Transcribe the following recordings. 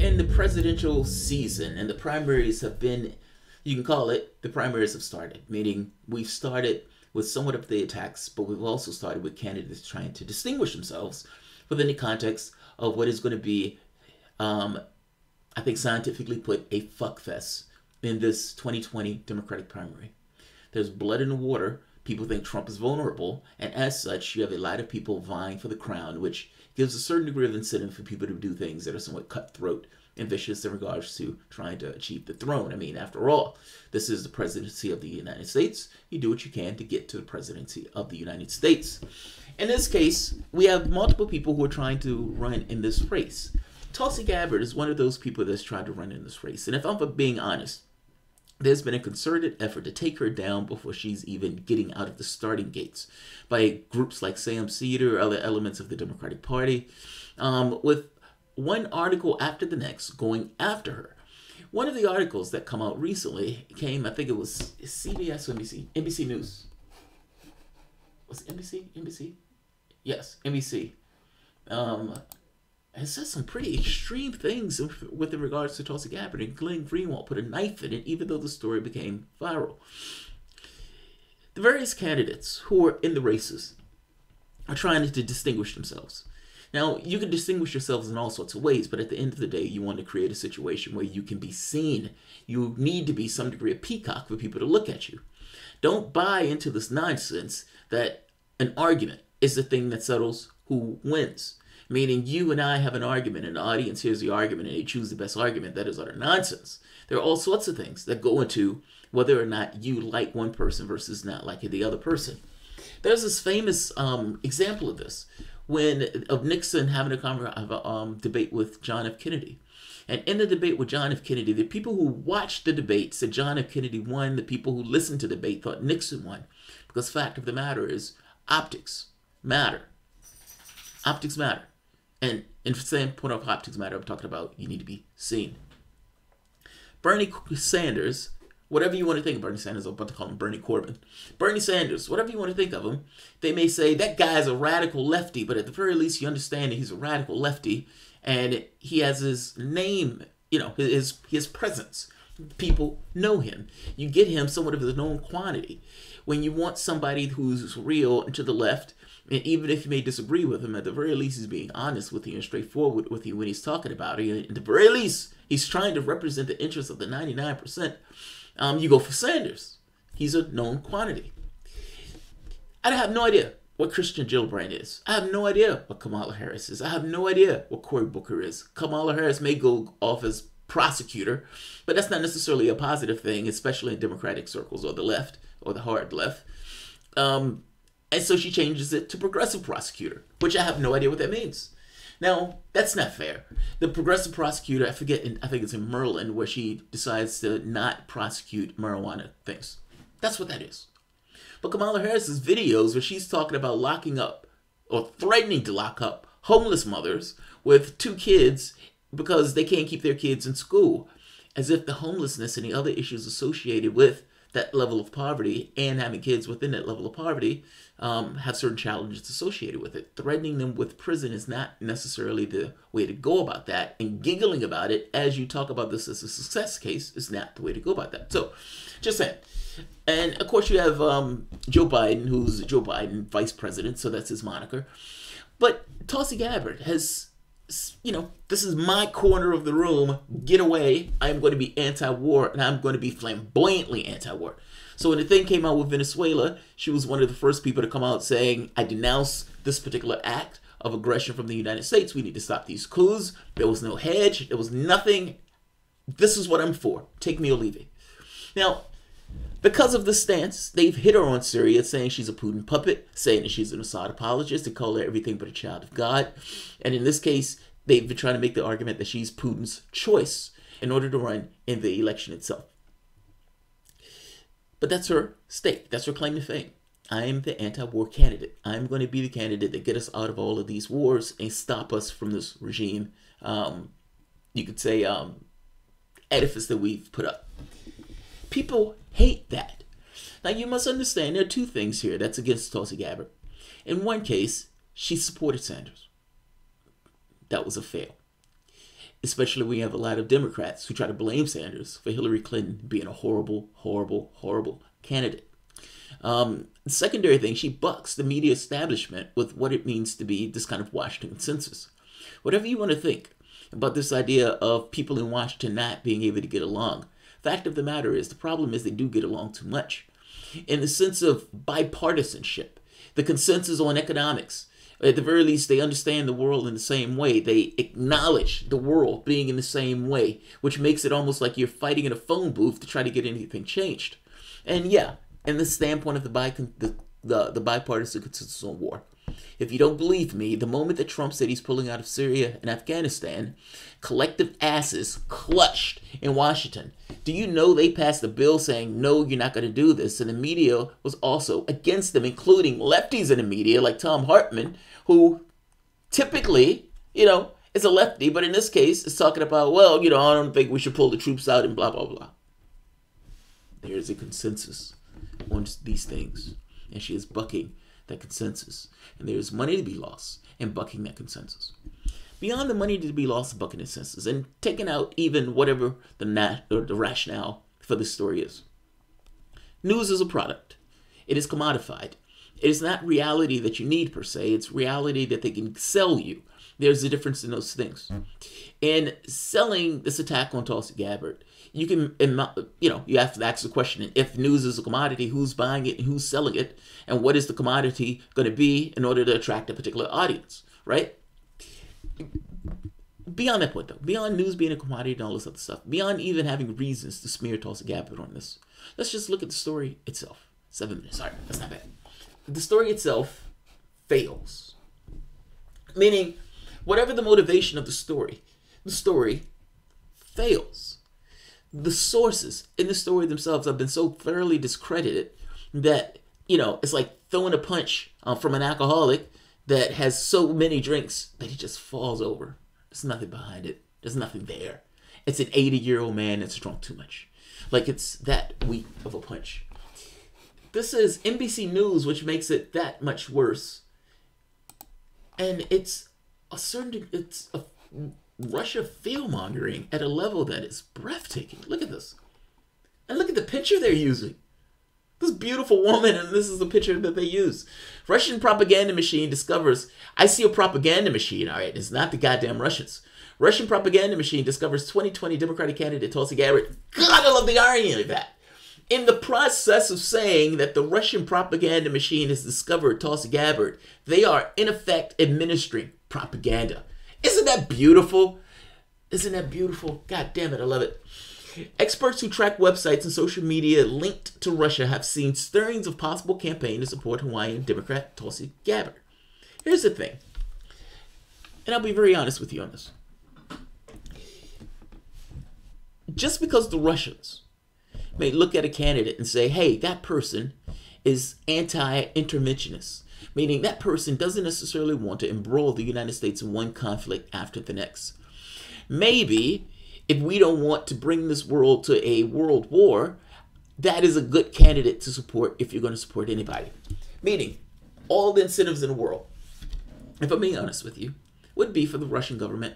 in the presidential season, and the primaries have been, you can call it, the primaries have started, meaning we've started with somewhat of the attacks, but we've also started with candidates trying to distinguish themselves within the context of what is going to be, I think scientifically put, a fuckfest in this 2020 Democratic primary. There's blood in the water. People think Trump is vulnerable, and as such, you have a lot of people vying for the crown, which gives a certain degree of incentive for people to do things that are somewhat cutthroat and vicious in regards to trying to achieve the throne. I mean, after all, this is the presidency of the United States. You do what you can to get to the presidency of the United States. In this case, we have multiple people who are trying to run in this race. Tulsi Gabbard is one of those people that's tried to run in this race. And if I'm being honest, there's been a concerted effort to take her down before she's even getting out of the starting gates by groups like Sam Cedar, other elements of the Democratic Party, with one article after the next going after her. One of the articles that come out recently came, I think it was CBS or NBC? NBC News. Was it NBC? NBC? Yes, NBC. It says some pretty extreme things with regards to Tulsi Gabbard, and Glenn Greenwald put a knife in it, even though the story became viral. The various candidates who are in the races are trying to distinguish themselves. Now, you can distinguish yourselves in all sorts of ways, but at the end of the day, you want to create a situation where you can be seen. You need to be some degree of peacock for people to look at you. Don't buy into this nonsense that an argument is the thing that settles who wins. Meaning you and I have an argument and the audience hears the argument and they choose the best argument. That is utter nonsense. There are all sorts of things that go into whether or not you like one person versus not liking the other person. There's this famous example of this of Nixon having a debate with John F. Kennedy. And in the debate with John F. Kennedy, the people who watched the debate said John F. Kennedy won. The people who listened to the debate thought Nixon won. Because the fact of the matter is optics matter. Optics matter. And in the standpoint of optics matter, I'm talking about you need to be seen. Bernie Sanders, whatever you want to think of Bernie Sanders, I'm about to call him Bernie Corbin. Bernie Sanders, whatever you want to think of him, they may say that guy's a radical lefty, but at the very least you understand that he's a radical lefty and he has his name, you know, his presence. People know him. You get him somewhat of a known quantity. When you want somebody who's real and to the left, and even if you may disagree with him, at the very least he's being honest with you and straightforward with you when he's talking about it. At the very least, he's trying to represent the interests of the 99%. You go for Sanders. He's a known quantity. I have no idea what Christian Gillibrand is. I have no idea what Kamala Harris is. I have no idea what Cory Booker is. Kamala Harris may go off as prosecutor, but that's not necessarily a positive thing, especially in Democratic circles or the left or the hard left. And so she changes it to progressive prosecutor, which I have no idea what that means. Now, that's not fair. The progressive prosecutor, I think it's in Maryland, where she decides to not prosecute marijuana things. That's what that is. But Kamala Harris's videos where she's talking about locking up or threatening to lock up homeless mothers with 2 kids because they can't keep their kids in school, as if the homelessness and the other issues associated with that level of poverty and having kids within that level of poverty have certain challenges associated with it. Threatening them with prison is not necessarily the way to go about that, and giggling about it as you talk about this as a success case is not the way to go about that. So, just saying. And of course you have Joe Biden, who's Joe Biden, vice president, so that's his moniker. But Tulsi Gabbard has, you know, this is my corner of the room. Get away. I'm going to be anti-war, and I'm going to be flamboyantly anti-war. So when the thing came out with Venezuela, she was one of the first people to come out saying, I denounce this particular act of aggression from the United States. We need to stop these coups. There was no hedge. There was nothing. This is what I'm for. Take me or leave it. Now, because of this stance, they've hit her on Syria, saying she's a Putin puppet, saying that she's an Assad apologist, and call her everything but a child of God. And in this case, they've been trying to make the argument that she's Putin's choice in order to run in the election itself. But that's her stake. That's her claim to fame. I am the anti-war candidate. I'm going to be the candidate that get us out of all of these wars and stop us from this regime, you could say, edifice that we've put up. People hate that. Now, you must understand there are 2 things here that's against Tulsi Gabbard. In one case, she supported Sanders. That was a fail. especially when you have a lot of Democrats who try to blame Sanders for Hillary Clinton being a horrible, horrible, horrible candidate. The secondary thing, she bucks the media establishment with what it means to be this kind of Washington consensus. Whatever you want to think about this idea of people in Washington not being able to get along, fact of the matter is the problem is they do get along too much. In the sense of bipartisanship, the consensus on economics, at the very least, they understand the world in the same way. They acknowledge the world being in the same way, which makes it almost like you're fighting in a phone booth to try to get anything changed. And yeah, in the standpoint of the bipartisan consensus on war, if you don't believe me, the moment that Trump said he's pulling out of Syria and Afghanistan, collective asses clutched in Washington. Do you know they passed a bill saying, no, you're not going to do this? And the media was also against them, including lefties in the media like Tom Hartman, who typically, is a lefty, but in this case is talking about, well, I don't think we should pull the troops out and blah, blah, blah. There's a consensus on these things, and she is bucking that consensus. And there's money to be lost in bucking that consensus. Beyond the money to be lost in bucking the consensus, and taking out even whatever the rationale for this story is. News is a product. It is commodified. It is not reality that you need per se. It's reality that they can sell you. There's a difference in those things. In selling this attack on Tulsi Gabbard, you can, you have to ask the question, if news is a commodity, who's buying it and who's selling it, and what is the commodity going to be in order to attract a particular audience, right? Beyond that point, though, beyond news being a commodity and all this other stuff, beyond even having reasons to smear Tulsi Gabbard on this, let's just look at the story itself. 7 minutes, sorry, that's not bad. The story itself fails. Meaning, whatever the motivation of the story fails. The sources in the story themselves have been so thoroughly discredited that, it's like throwing a punch from an alcoholic that has so many drinks that he just falls over. There's nothing behind it. There's nothing there. It's an 80-year-old man that's drunk too much. Like, it's that weak of a punch. This is NBC News, which makes it that much worse. And it's a Russia fear-mongering at a level that is breathtaking. Look at this. And look at the picture they're using. This beautiful woman, and this is the picture that they use. Russian propaganda machine discovers, I see a propaganda machine, all right, it's not the goddamn Russians. Russian propaganda machine discovers 2020 Democratic candidate Tulsi Gabbard. God, I love the irony of that. In the process of saying that the Russian propaganda machine has discovered Tulsi Gabbard, they are in effect administering propaganda. Isn't that beautiful? Isn't that beautiful? God damn it, I love it. Experts who track websites and social media linked to Russia have seen stirrings of possible campaign to support Hawaiian Democrat Tulsi Gabbard. Here's the thing, and I'll be very honest with you on this. Just because the Russians may look at a candidate and say, hey, that person is anti-interventionist, meaning that person doesn't necessarily want to embroil the United States in one conflict after the next. Maybe if we don't want to bring this world to a world war, that is a good candidate to support if you're going to support anybody. Meaning, all the incentives in the world, if I'm being honest with you, would be for the Russian government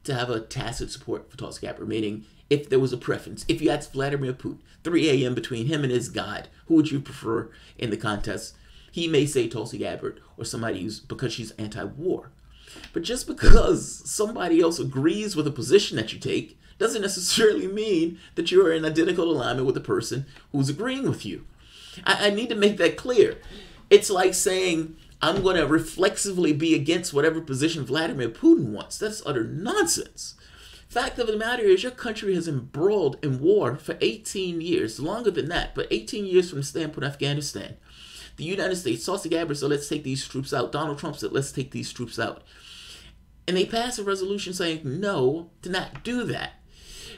to have a tacit support for Tulsi Gabbard. Meaning, if there was a preference, if you asked Vladimir Putin, 3 a.m. between him and his God, who would you prefer in the contest? He may say Tulsi Gabbard or somebody who's, because she's anti-war. But just because somebody else agrees with a position that you take doesn't necessarily mean that you're in identical alignment with the person who's agreeing with you. I need to make that clear. It's like saying, I'm going to reflexively be against whatever position Vladimir Putin wants. That's utter nonsense. Fact of the matter is, your country has embroiled in war for 18 years, longer than that, but 18 years from the standpoint of Afghanistan. The United States, Tulsi Gabbard said, let's take these troops out. Donald Trump said, let's take these troops out. And they passed a resolution saying no, to not do that.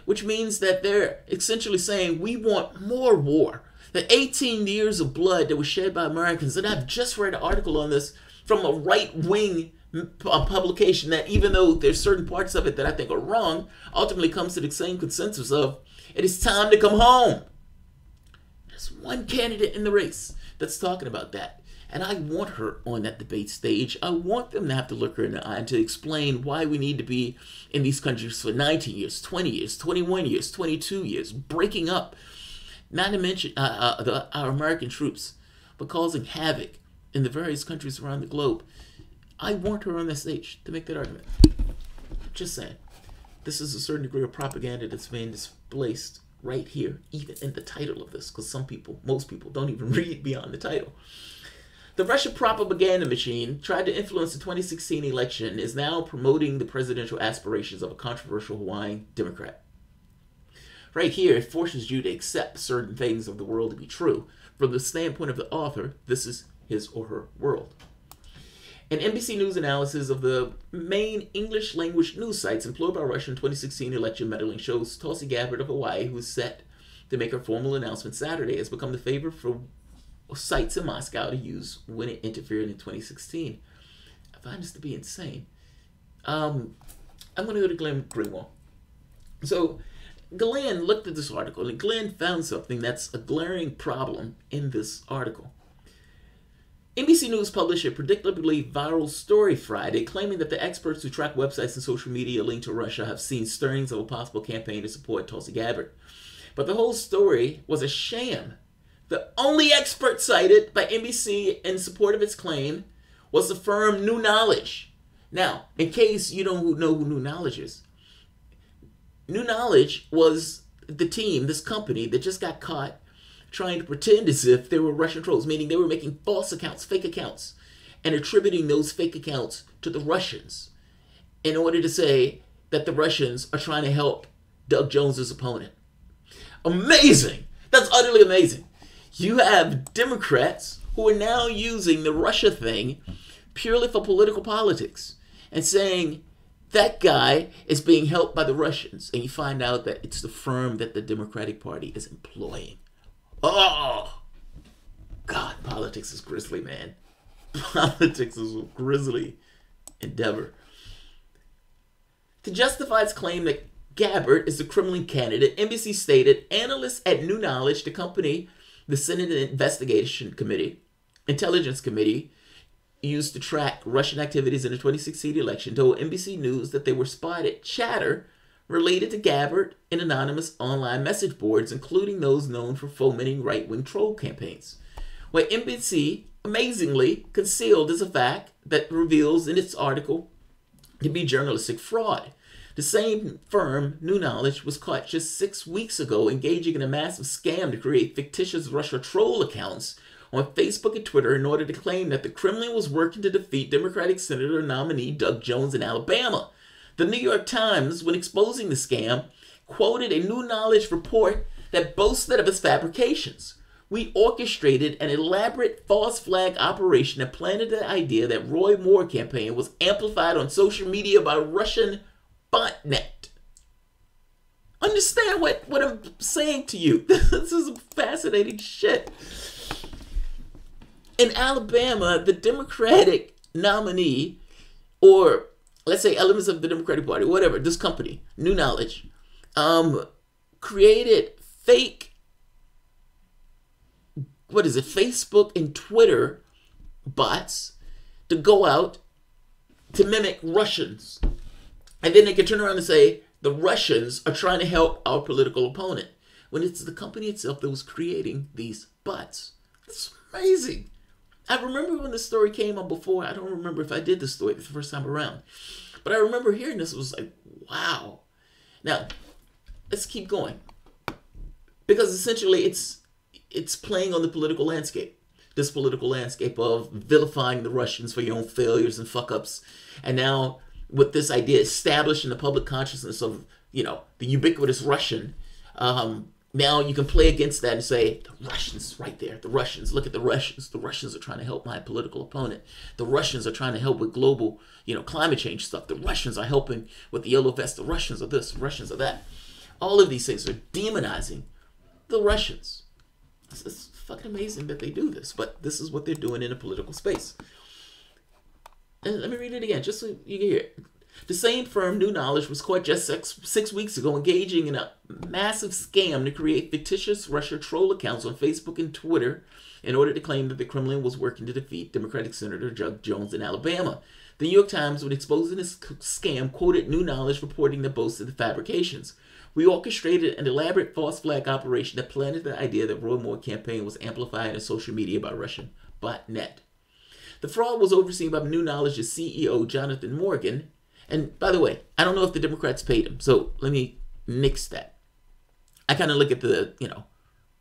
Which means that they're essentially saying we want more war. The 18 years of blood that was shed by Americans, and I've just read an article on this from a right-wing publication that even though there's certain parts of it that I think are wrong, ultimately comes to the same consensus of it is time to come home. There's one candidate in the race that's talking about that. And I want her on that debate stage. I want them to have to look her in the eye and to explain why we need to be in these countries for 19 years, 20 years, 21 years, 22 years, breaking up, not to mention our American troops, but causing havoc in the various countries around the globe. I want her on that stage to make that argument. Just saying. This is a certain degree of propaganda that's being displaced right here, even in the title of this, because most people don't even read beyond the title. The Russian propaganda machine tried to influence the 2016 election and is now promoting the presidential aspirations of a controversial Hawaiian Democrat. Right here, it forces you to accept certain things of the world to be true. From the standpoint of the author, this is his or her world. An NBC News analysis of the main English language news sites employed by Russia in 2016 election meddling shows Tulsi Gabbard of Hawaii, who is set to make her formal announcement Saturday, has become the favorite for sites in Moscow to use when it interfered in 2016. I find this to be insane. I'm going to go to Glenn Greenwald. So Glenn looked at this article, and Glenn found something that's a glaring problem in this article. NBC News published a predictably viral story Friday claiming that the experts who track websites and social media linked to Russia have seen stirrings of a possible campaign to support Tulsi Gabbard. But the whole story was a sham. The only expert cited by NBC in support of its claim was the firm New Knowledge. Now, in case you don't know who New Knowledge is, New Knowledge was the team, this company that just got caught trying to pretend as if they were Russian trolls, meaning they were making false accounts, fake accounts, and attributing those fake accounts to the Russians in order to say that the Russians are trying to help Doug Jones's opponent. Amazing! That's utterly amazing. You have Democrats who are now using the Russia thing purely for political politics and saying that guy is being helped by the Russians, and you find out that it's the firm that the Democratic Party is employing. Oh, God, politics is grisly, man. Politics is a grisly endeavor. To justify its claim that Gabbard is the Kremlin candidate, NBC stated analysts at New Knowledge, the company the Senate Intelligence Committee used to track Russian activities in the 2016 election, told NBC News that they were spotted chatter related to Gabbard in anonymous online message boards, including those known for fomenting right-wing troll campaigns. What NBC amazingly concealed is a fact that reveals in its article to be journalistic fraud. The same firm, New Knowledge, was caught just 6 weeks ago engaging in a massive scam to create fictitious Russia troll accounts on Facebook and Twitter in order to claim that the Kremlin was working to defeat Democratic Senator nominee Doug Jones in Alabama. The New York Times, when exposing the scam, quoted a New Knowledge report that boasted of its fabrications. We orchestrated an elaborate false flag operation that planted the idea that Roy Moore campaign was amplified on social media by Russian botnet. Understand what I'm saying to you. This is fascinating shit. In Alabama, the Democratic nominee, or let's say elements of the Democratic Party, whatever, this company, New Knowledge, created fake, Facebook and Twitter bots to go out to mimic Russians. And then they can turn around and say, the Russians are trying to help our political opponent, when it's the company itself that was creating these bots. It's amazing. I remember when the story came up before. I don't remember if I did the story the first time around. But I remember hearing this. It was like, wow. Now, let's keep going. Because essentially it's playing on the political landscape. This political landscape of vilifying the Russians for your own failures and fuck-ups. And now, with this idea established in the public consciousness of, the ubiquitous Russian, now you can play against that and say, the Russians right there, the Russians, look at the Russians. The Russians are trying to help my political opponent. The Russians are trying to help with global, climate change stuff. The Russians are helping with the yellow vest. The Russians are this, the Russians are that. All of these things are demonizing the Russians. It's fucking amazing that they do this, but this is what they're doing in a political space. And let me read it again, just so you can hear it. The same firm, New Knowledge, was caught just six weeks ago engaging in a massive scam to create fictitious Russia troll accounts on Facebook and Twitter in order to claim that the Kremlin was working to defeat Democratic Senator Doug Jones in Alabama. The New York Times, when exposing this scam, quoted New Knowledge reporting that boasted the fabrications. We orchestrated an elaborate false flag operation that planted the idea that Roy Moore campaign was amplified in social media by Russian botnet. The fraud was overseen by New Knowledge's CEO, Jonathan Morgan. And by the way, I don't know if the Democrats paid him, so let me nix that. I kind of look at the,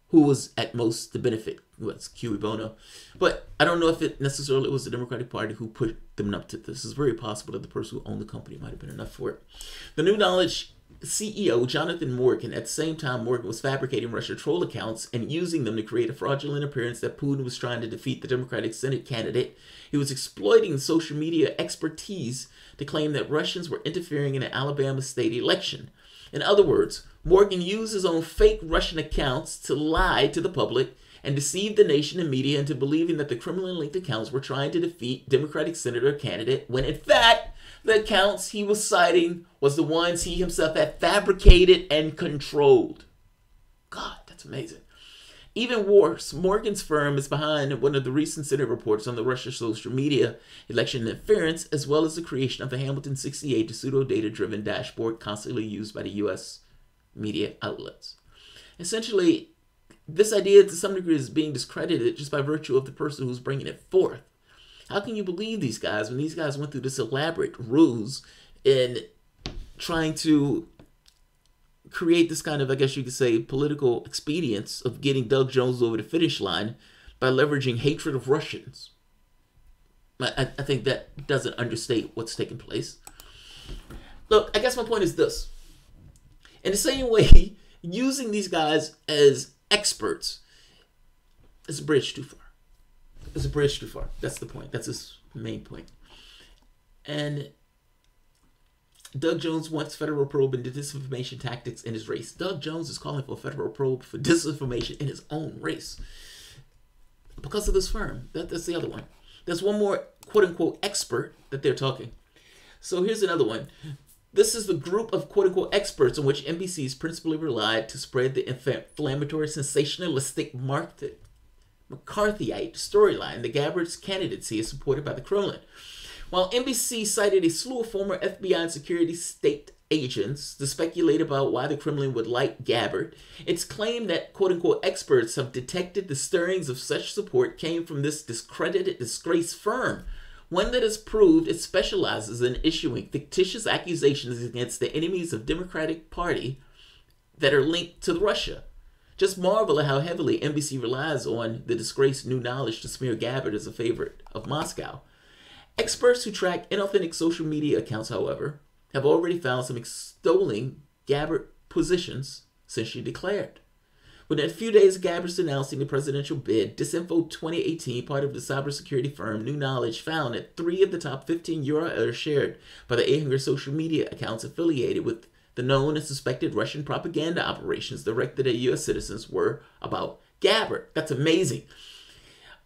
who was at most the benefit, was Cui Bono. But I don't know if it necessarily was the Democratic Party who put them up to this. It's very possible that the person who owned the company might have been enough for it. The New Knowledge CEO, Jonathan Morgan, at the same time, Morgan was fabricating Russia troll accounts and using them to create a fraudulent appearance that Putin was trying to defeat the Democratic Senate candidate. He was exploiting social media expertise to claim that Russians were interfering in an Alabama state election. In other words, Morgan used his own fake Russian accounts to lie to the public and deceive the nation and media into believing that the Kremlin-linked accounts were trying to defeat Democratic senator candidate, when in fact, the accounts he was citing was the ones he himself had fabricated and controlled. God, that's amazing. Even worse, Morgan's firm is behind one of the recent Senate reports on the Russia social media election interference, as well as the creation of the Hamilton 68, the pseudo-data-driven dashboard constantly used by the U.S. media outlets. Essentially, this idea to some degree is being discredited just by virtue of the person who's bringing it forth. How can you believe these guys when these guys went through this elaborate ruse in trying to create this kind of, I guess you could say, political expedience of getting Doug Jones over the finish line by leveraging hatred of Russians? I think that doesn't understate what's taking place. Look, I guess my point is this. In the same way, using these guys as experts is a bridge too far. It's a bridge too far. That's the point. That's his main point. And Doug Jones wants federal probe into disinformation tactics in his race. Doug Jones is calling for a federal probe for disinformation in his own race because of this firm. That's the other one. There's one more quote-unquote expert that they're talking. So here's another one. This is the group of quote-unquote experts on which NBC's principally relied to spread the inflammatory, sensationalistic McCarthyite storyline. The Gabbard's candidacy is supported by the Kremlin. While NBC cited a slew of former FBI and security state agents to speculate about why the Kremlin would like Gabbard, it's claimed that quote-unquote experts have detected the stirrings of such support came from this discredited, disgraced firm, one that has proved it specializes in issuing fictitious accusations against the enemies of the Democratic Party that are linked to Russia. Just marvel at how heavily NBC relies on the disgraced New Knowledge to smear Gabbard as a favorite of Moscow. Experts who track inauthentic social media accounts, however, have already found some extolling Gabbard positions since she declared. Within a few days of Gabbard's announcing the presidential bid, Disinfo 2018, part of the cybersecurity firm New Knowledge, found that 3 of the top 15 URLs shared by the 800 social media accounts affiliated with the known and suspected Russian propaganda operations directed at U.S. citizens were about Gabbard. That's amazing.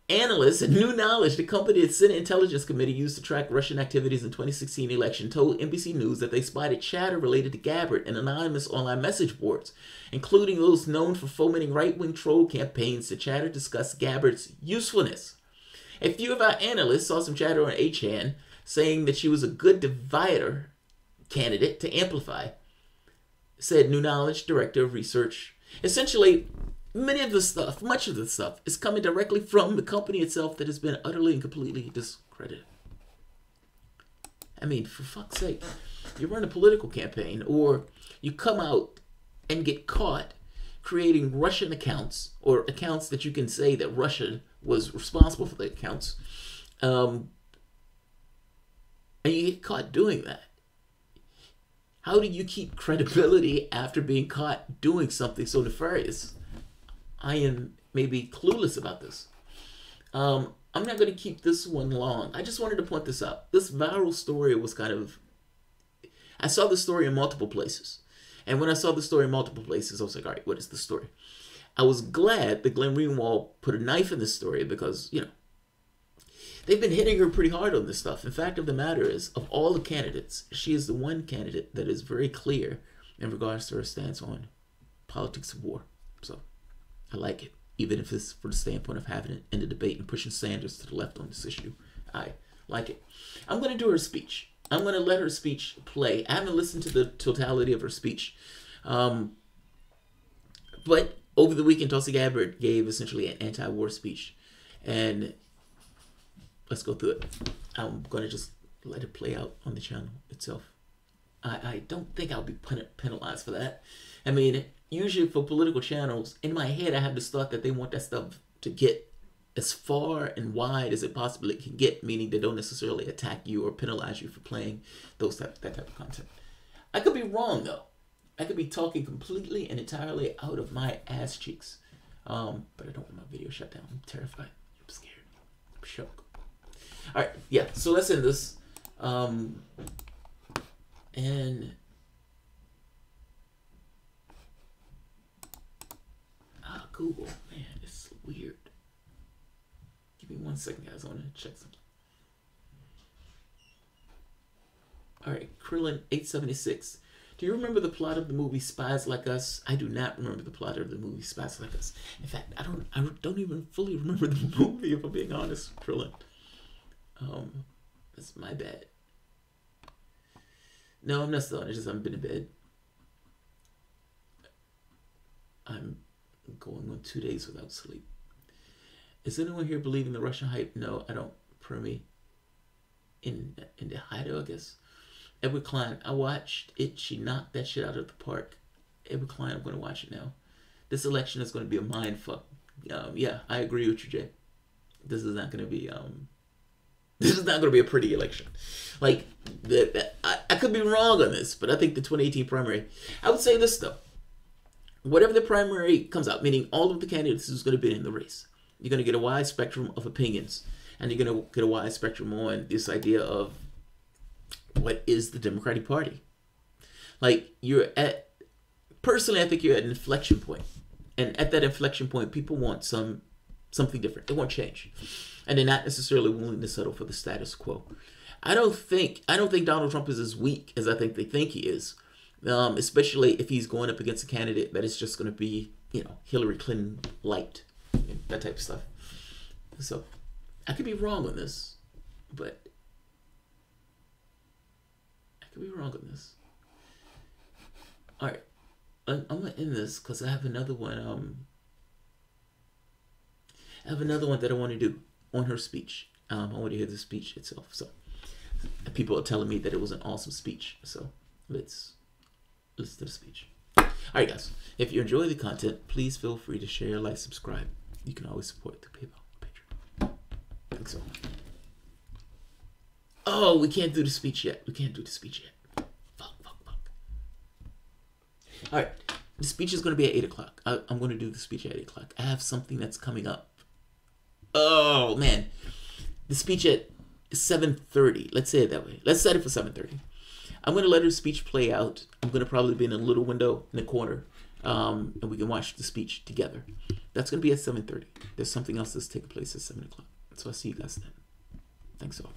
Analysts at New Knowledge, the company the Senate Intelligence Committee used to track Russian activities in the 2016 election, told NBC News that they spotted chatter related to Gabbard in anonymous online message boards, including those known for fomenting right-wing troll campaigns. The chatter discussed Gabbard's usefulness. A few of our analysts saw some chatter on 8chan saying that she was a good divider candidate to amplify, said New Knowledge Director of Research. Essentially, much of the stuff is coming directly from the company itself that has been utterly and completely discredited. I mean, for fuck's sake, you run a political campaign or you come out and get caught creating Russian accounts or accounts that you can say that Russia was responsible for the accounts, and you get caught doing that. How do you keep credibility after being caught doing something so nefarious? I am maybe clueless about this. I'm not going to keep this one long. I just wanted to point this out. This viral story was kind of... I saw the story in multiple places. And when I saw the story in multiple places, I was like, all right, what is the story? I was glad that Glenn Greenwald put a knife in this story because, they've been hitting her pretty hard on this stuff. The fact of the matter is, of all the candidates, she is the one candidate that is very clear in regards to her stance on politics of war. So I like it, even if it's for the standpoint of having it in the debate and pushing Sanders to the left on this issue. I like it. I'm going to do her speech. I'm going to let her speech play. I haven't listened to the totality of her speech. But over the weekend, Tulsi Gabbard gave essentially an anti-war speech. And let's go through it. I'm going to just let it play out on the channel itself. I don't think I'll be penalized for that. I mean, usually for political channels, in my head, I have this thought that they want that stuff to get as far and wide as it possibly can get, meaning they don't necessarily attack you or penalize you for playing that type of content. I could be wrong, though. I could be talking completely and entirely out of my ass cheeks. But I don't want my video shut down. I'm terrified. I'm scared. I'm shook. All right, yeah, so let's end this. And Google, man, it's weird. Give me 1 second, guys. I want to check something. All right, Krillin876. Do you remember the plot of the movie Spies Like Us? I do not remember the plot of the movie Spies Like Us. In fact, I don't even fully remember the movie, if I'm being honest, Krillin. That's my bad. No, I'm not still on it. Just I haven't been in bed. I'm going on 2 days without sleep. Is anyone here believing the Russian hype? No, I don't. Per me. In the hideout, I guess. Edward Klein, I watched it. She knocked that shit out of the park. Edward Klein, I'm going to watch it now. This election is going to be a mind fuck. Yeah, I agree with you, Jay. This is not going to be this is not going to be a pretty election. Like, I could be wrong on this, but I think the 2018 primary, I would say this though. Whatever the primary comes out, meaning all of the candidates who's going to be in the race, you're going to get a wide spectrum of opinions, and you're going to get a wide spectrum on this idea of what is the Democratic Party. Like, personally, I think you're at an inflection point. And at that inflection point, people want something different. They want change. And they're not necessarily willing to settle for the status quo. I don't think Donald Trump is as weak as I think they think he is. Especially if he's going up against a candidate that is just going to be, Hillary Clinton light. That type of stuff. So, I could be wrong on this. But be wrong on this. All right, I'm gonna end this because I have another one. I have another one that I want to do on her speech. I want to hear the speech itself. So people are telling me that it was an awesome speech. So let's listen to the speech. All right, guys. If you enjoy the content, please feel free to share, like, subscribe. You can always support the PayPal. Thanks so much. Oh, we can't do the speech yet. Fuck. All right. The speech is going to be at 8 o'clock. I'm going to do the speech at 8 o'clock. I have something that's coming up. Oh, man. The speech at 7:30. Let's say it that way. Let's set it for 7:30. I'm going to let her speech play out. I'm going to probably be in a little window in the corner. And we can watch the speech together. That's going to be at 7:30. There's something else that's taking place at 7 o'clock. So I'll see you guys then. Thanks all.